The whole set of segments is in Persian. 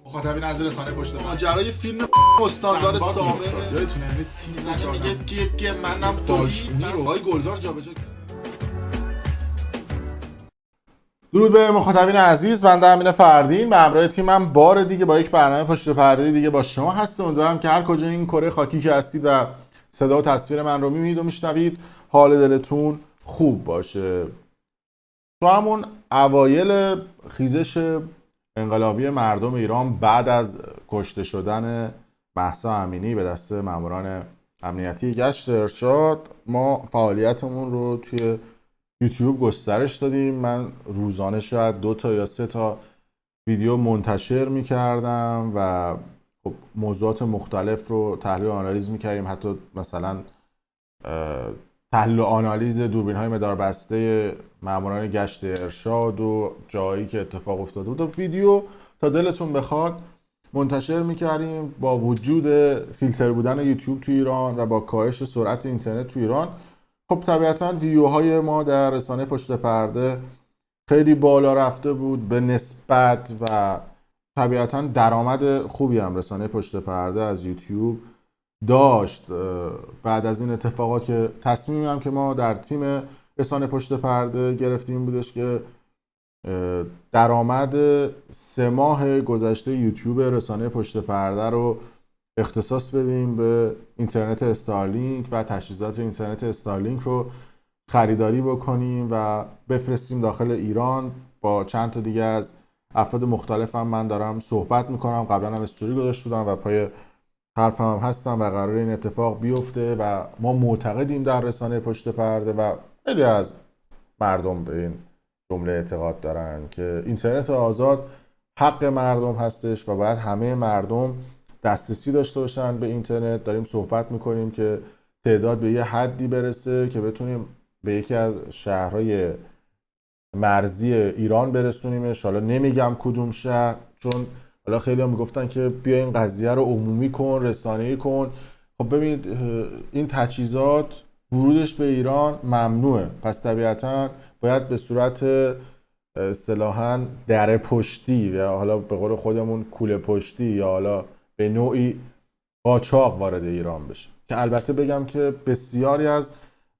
مخاطبین از رسانه پشت پرده ماجرای فیلم استاندار سابقه یادتونه یه تیمی بود میگه که منم داشتونی رو های گلزار جابجا کرد. درود به مخاطبین عزیز، بنده امین فردین به همراه تیمم بار دیگه با یک برنامه پشت پرده دیگه با شما هستم. امیدوارم که هر کجا این کره خاکی که هستید و صدا و تصویر من رو میبینید و میشنوید حال دلتون خوب باشه. تو همون اوایل خیزش انقلابی مردم ایران بعد از کشته شدن مهسا امینی به دست ماموران امنیتی گشت ارشاد ما فعالیتمون رو توی یوتیوب گسترش دادیم. من روزانه شاید 2 تا یا 3 تا ویدیو منتشر میکردم و خب موضوعات مختلف رو تحلیل و آنالیز میکردیم، حتی مثلا تحلیل و آنالیز دوربین های مداربسته ماموران گشت ارشاد و جایی که اتفاق افتاده بود و ویدیو تا دلتون بخواد منتشر میکردیم. با وجود فیلتر بودن یوتیوب تو ایران و با کاهش سرعت اینترنت تو ایران، خب طبیعتا ویدیوهای ما در رسانه پشت پرده خیلی بالا رفته بود به نسبت و طبیعتا درآمد خوبی هم رسانه پشت پرده از یوتیوب داشت. بعد از این اتفاقات که تصمیمی هم که ما در تیم رسانه پشت پرده گرفتیم بودش که درآمد 3 ماه گذشته یوتیوب رسانه پشت پرده رو اختصاص بدیم به اینترنت استارلینک و تجهیزات اینترنت استارلینک رو خریداری بکنیم و بفرستیم داخل ایران. با چند تا دیگه از افراد مختلف هم من دارم صحبت میکنم، قبلا هم استوری گذاشته بودم و پای حرفم هم هستم و قرار این اتفاق بیفته و ما معتقدیم در رسانه پشت پرده و خیلی از مردم به این جمله اعتقاد دارن که اینترنت آزاد حق مردم هستش و باید همه مردم دسترسی داشته باشن به اینترنت. داریم صحبت میکنیم که تعداد به یه حدی برسه که بتونیم به یکی از شهرهای مرزی ایران برسونیمش. حالا نمیگم کدوم شهر، چون حالا خیلی هم میگفتن که بیا این قضیه رو عمومی کن، رسانه‌ای کن. خب ببینید این تجهیزات ورودش به ایران ممنوعه، پس طبیعتا باید به صورت اصطلاحاً در پشتی یا حالا به قول خودمون کوله پشتی یا حالا به نوعی قاچاق وارد ایران بشه. که البته بگم که بسیاری از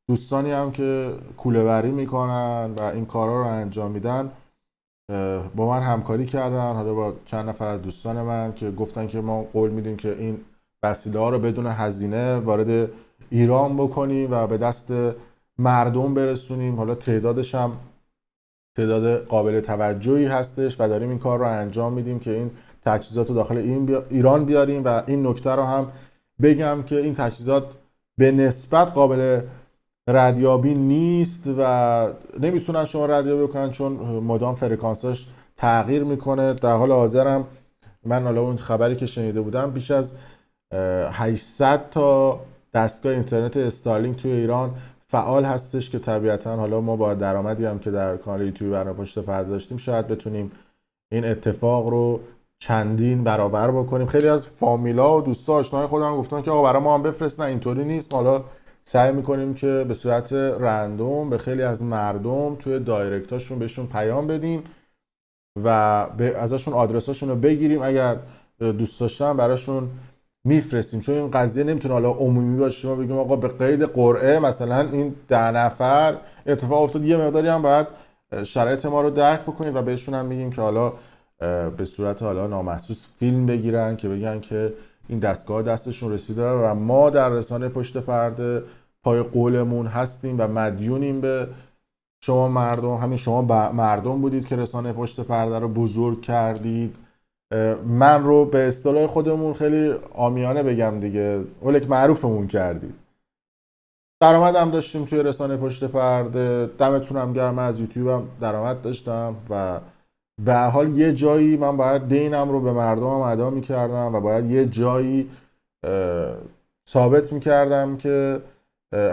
دوستانی هم که کوله بری میکنن و این کارا رو انجام میدن با من همکاری کردن، حالا با چند نفر از دوستان من که گفتن که ما قول میدیم که این وسیله ها رو بدون هزینه وارد ایران بکنیم و به دست مردم برسونیم. حالا تعدادش هم تعداد قابل توجهی هستش و داریم این کار رو انجام میدیم که این تجهیزات رو داخل ایران بیاریم. و این نکته رو هم بگم که این تجهیزات به نسبت قابل ردیابی نیست و نمیتونن شما ردیابی بکنن چون مدام فرکانساش تغییر میکنه. در حال حاضرم من حالا اون خبری که شنیده بودم بیش از 800 تا دستگاه اینترنت استارلینک توی ایران فعال هستش که طبیعتا حالا ما با درآمدی هم که در کانال یوتیوب برنامه پشت پرده داشتیم شاید بتونیم این اتفاق رو چندین برابر بکنیم. خیلی از فامیلا و دوستا آشنای خودم گفتن که آقا برای ما هم بفرست. نه اینطوری نیست، حالا سعی میکنیم که به صورت رندوم به خیلی از مردم توی دایرکتاشون بهشون پیام بدیم و ازشون آدرساشون رو بگیریم، اگر دوست داشتن براشون میفرستیم. چون این قضیه نمیتونه حالا عمومی باشه ما بگیم آقا به قید قرعه مثلا این 10 نفر اتفاق افتاد. یه مقداری هم باید شرایط ما رو درک بکنیم و بهشون هم میگیم که حالا به صورت حالا نامحسوس فیلم بگیرن که بگن که این دستگاه دستشون رسیده و ما در رسانه پشت پرده پای قولمون هستیم و مدیونیم به شما مردم. همین شما مردم بودید که رسانه پشت پرده رو بزرگ کردید. من رو به اصطلاح خودمون خیلی عامیانه بگم دیگه ولک معروفمون کردید. درآمد هم داشتیم توی رسانه پشت پرده، دمتونم گرم، از یوتیوب هم درآمد داشتم و به هر حال یه جایی من باید دینم رو به مردمم ادا می‌کردم و باید یه جایی ثابت می‌کردم که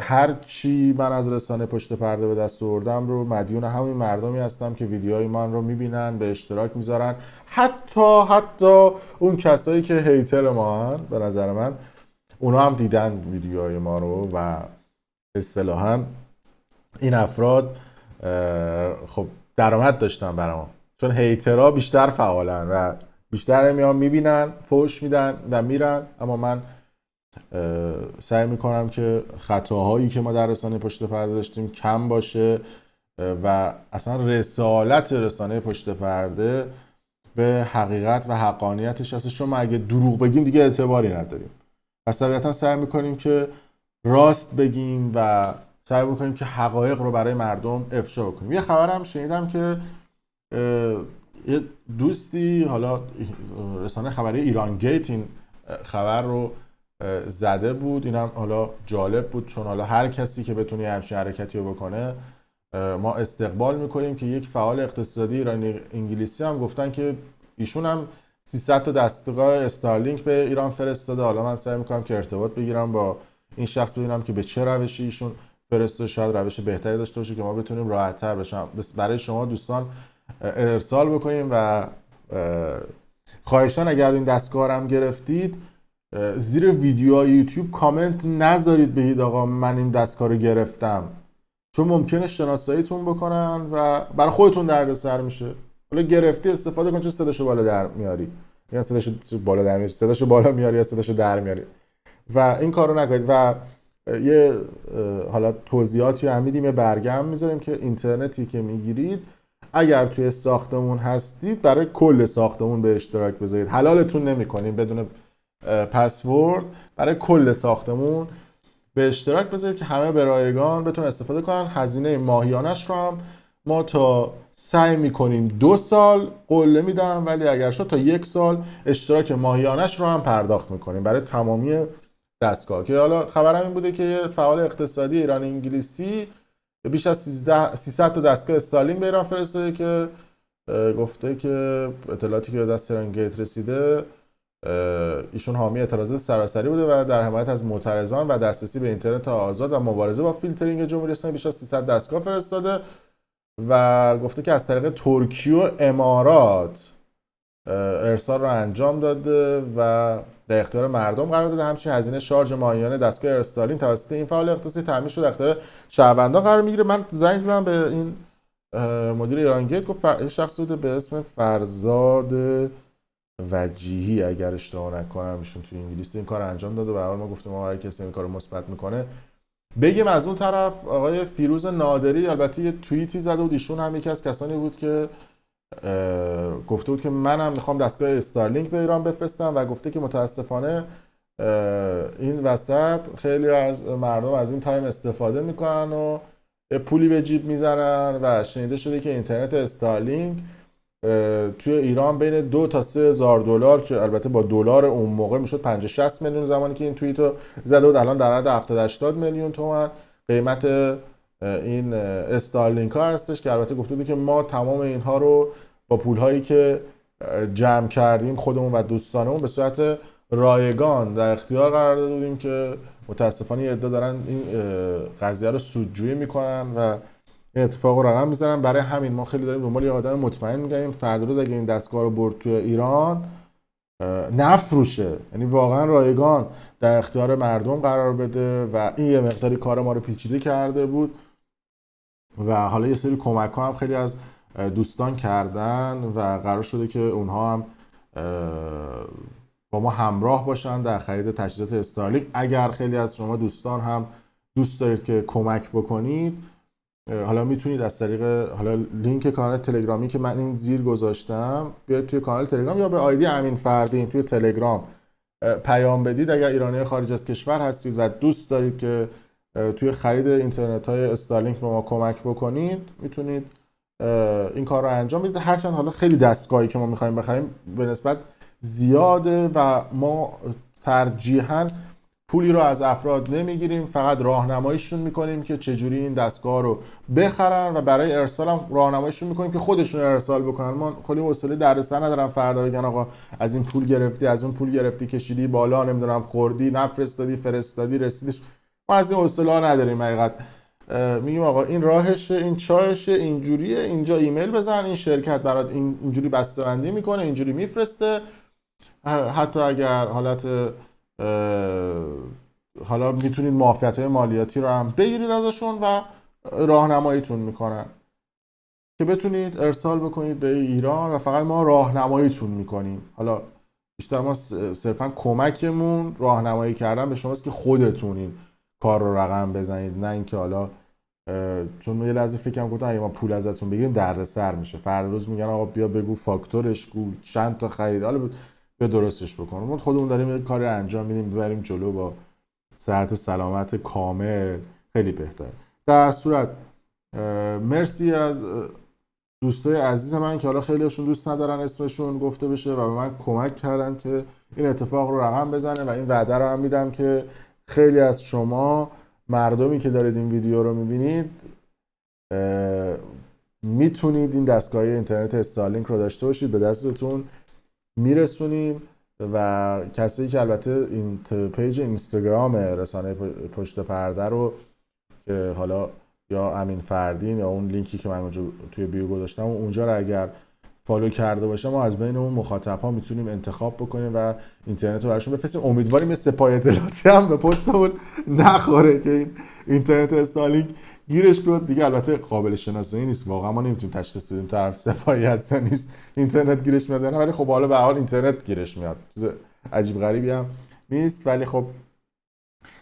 هر چی من از رسانه پشت پرده به دست آوردم رو مدیون همین مردمی هستم که ویدیوهای من رو می‌بینن، به اشتراک می‌ذارن. حتی اون کسایی که هیتر ما هن، به نظر من اونا هم دیدن ویدیوهای ما رو و اصطلاحاً این افراد خب درآمد داشتن برام، چون هیترها بیشتر فعالن و بیشتر میان میبینن، فوش میدن و میرن. اما من سعی میکنم که خطاهایی که ما در رسانه پشت پرده داشتیم کم باشه و اصلا رسالت رسانه پشت پرده به حقیقت و حقانیتش هستش، چون ما اگه دروغ بگیم دیگه اعتباری نداریم. پس طبیعتا سعی میکنیم که راست بگیم و سعی میکنیم که حقایق رو برای مردم افشا بکنیم. یه خبرم شنیدم که یه دوستی، حالا رسانه خبری ایران گیت این خبر رو زده بود. اینم حالا جالب بود، چون حالا هر کسی که بتونه همچین حرکتی رو بکنه ما استقبال میکنیم. که یک فعال اقتصادی ایرانی انگلیسی هم گفتن که ایشون هم 300 تا دستگاه استارلینک به ایران فرستاده. حالا من سعی میکنم که ارتباط بگیرم با این شخص، ببینم که به چه روشی ایشون فرستاده. شاید روش بهتری داشته باشه که ما بتونیم راحت‌تر بشم برای شما دوستان ارسال بکنیم. و خواهشاً اگر این دستگاه هم گرفتید زیر ویدیوهای یوتیوب کامنت نذارید بگید آقا من این دستگاه رو گرفتم، چون ممکنه شناساییتون بکنن و برای خودتون دردسر میشه. حالا گرفتی استفاده کن، چون صداشو بالا در میاری، یا صداشو بالا در میاری، صداشو بالا میاری یا صداشو در میاری، و این کارو نکنید. و یه حالا توضیحاتی هم میدیم، یه برگه هم میذاریم که اینترنتی که میگیرید اگر توی ساختمون هستید برای کل ساختمون به اشتراک بذارید. حلالتون نمی‌کنیم بدون پسورد، برای کل ساختمون به اشتراک بذارید که همه به رایگان بتونن استفاده کنن. هزینه ماهیانش رو هم ما تا سعی میکنیم 2 سال قله میدم، ولی اگر شد تا 1 سال اشتراک ماهیانش رو هم پرداخت میکنیم برای تمامی دستگاه. که حالا خبرم این بوده که یه فعال اقتصادی ایران انگلیسی بیش از 300 تا دستگاه استارلینک به ایران فرستاده که گفته که اطلاعاتی که به دست ایران گیت رسیده ایشون حامی اعتراضات سراسری بوده و در حمایت از معترضان و دسترسی به اینترنت آزاد و مبارزه با فیلترینگ جمهوری اسلامی بیش از 300 دستگاه فرستاده و گفته که از طریق ترکیه و امارات ارسال رو انجام داده و در اختیار مردم قرار داده. همچنین هزینه شارژ ماهیانه دستگاه استارلینک توسط این فعال اقتصادی تامین شده اختیار شهروندان قرار میگیره. من زنگ زدم به این مدیر ایران گیت، گفت شخصی بوده به اسم فرزاد وجیهی اگر اشتباه نکنم، ایشون توی انگلیس این کار انجام داده. به هر حال ما گفتیم ما هر کسی این کارو مثبت میکنه بگیم. از اون طرف آقای فیروز نادری البته یه توییتی زده بود، ایشون هم یکی از کسانی بود که گفته بود که منم میخوام دستگاه استارلینک به ایران بفرستم و گفته که متاسفانه این وسط خیلی از مردم از این تایم استفاده میکنن و پولی به جیب میزنن و شنیده شده که اینترنت استارلینک توی ایران بین 2 تا 3 هزار دلار، که البته با دلار اون موقع میشد 50-60 میلیون زمانی که این توییتو زده بود، الان در حد 70-80 میلیون تومان قیمت این استارلینک ها هستش. که البته گفته بود که ما تمام اینها رو با پولهایی که جمع کردیم خودمون و دوستانمون به صورت رایگان در اختیار قرار داده بودیم، که متاسفانه ادعا دارن این قضیه رو سودجویی میکنن و اتفاق رقم میزنن. برای همین ما خیلی داریم دنبال یه آدم مطمئن میگردیم فردا روز اگه این دستگاه رو برد توی ایران نفروشه، یعنی واقعا رایگان در اختیار مردم قرار بده. و این یه مقداری کار ما رو پیچیده کرده بود و حالا یه سری کمک ها هم خیلی از دوستان کردن و قرار شده که اونها هم با ما همراه باشن در خرید تجهیزات استارلینک. اگر خیلی از شما دوستان هم دوست دارید که کمک بکنید، حالا میتونید از طریق حالا لینک کانال تلگرامی که من این زیر گذاشتم بیاید توی کانال تلگرام یا به آیدی امین فردین توی تلگرام پیام بدید. اگر ایرانی خارج از کشور هستید و دوست دارید که توی خرید اینترنت های استارلینک به ما کمک بکنید، میتونید این کار رو انجام بدید. هرچند حالا خیلی دستگاهی که ما میخوایم بخریم به نسبت زیاده و ما ترجیحاً پولی رو از افراد نمیگیریم، فقط راهنماییشون میکنیم که چجوری این دستگاه رو بخرن و برای ارسال هم راهنماییشون میکنیم که خودشون ارسال بکنن. ما خیلی حوصله دردسر ندارم فردا بگن آقا از این پول گرفتی، از اون پول گرفتی، کشیدی بالا، نمیدونم خوردی، نفرستادی، فرستادی، رسیدش. ما از این حوصله ها نداریم. حقیقت میگیم آقا این راهشه، این چاهشه، اینجوریه، اینجا ایمیل بزن، این شرکت برات اینجوری بسته‌بندی میکنه، اینجوری میفرسته. حتی اگر حالا میتونید معافیت‌های مالیاتی رو هم بگیرید ازشون و راهنماییتون میکنن. که بتونید ارسال بکنید به ایران و فقط ما راهنماییتون میکنیم. حالا بیشتر ما صرفا کمکمون راهنمایی کردن به شماست که خودتون این کار رو رقم بزنید، نه اینکه حالا چون یه لحظه فکرم گفتم اگه ما پول ازتون بگیریم دردسر میشه، فردا روز میگن آقا بیا بگو فاکتورش گو چند تا خرید، حالا بیا درستش بکن. ما خودمون داریم یه کاری انجام میدیم ببریم جلو با صحت و سلامت کامل، خیلی بهتر. در صورت مرسی از دوستای عزیز من که حالا خیلیشون دوست ندارن اسمشون گفته بشه و به من کمک کردن که این اتفاق رو رقم بزنه و این وعده رو هم میدم که خیلی از شما مردمی که دارید این ویدیو رو میبینید میتونید این دستگاه اینترنت استارلینک رو داشته باشید، به دستتون میرسونیم و کسایی که البته این پیج اینستاگرام رسانه پشت پرده رو که حالا یا امین فردین یا اون لینکی که من اونجا توی بیو گذاشتم اونجا رو اگر فالو کرده باشه ما از بین اون مخاطب ها میتونیم انتخاب بکنیم و اینترنت رو براشون بفرستیم. امیدواریم یه سپاه اطلاعاتی هم به پستمون نخوره که این اینترنت استارلینک گیرش بیاد دیگه. البته قابل شناسایی نیست واقعا، ما نمیتونیم تشخیص بدیم طرف سپاهی هست یا نیست اینترنت گیرش میاد، ولی خب حالا به هر حال اینترنت گیرش میاد، چیز عجیب غریبی هم نیست. ولی خب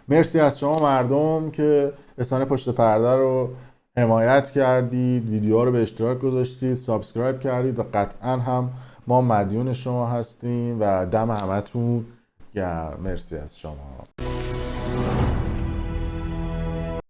مرسی از شما مردم که رسانه پشت پرده رو حمایت کردید، ویدیوها رو به اشتراک گذاشتید، سابسکرایب کردید و قطعا هم ما مدیون شما هستیم و دم همتون گرم. مرسی از شما.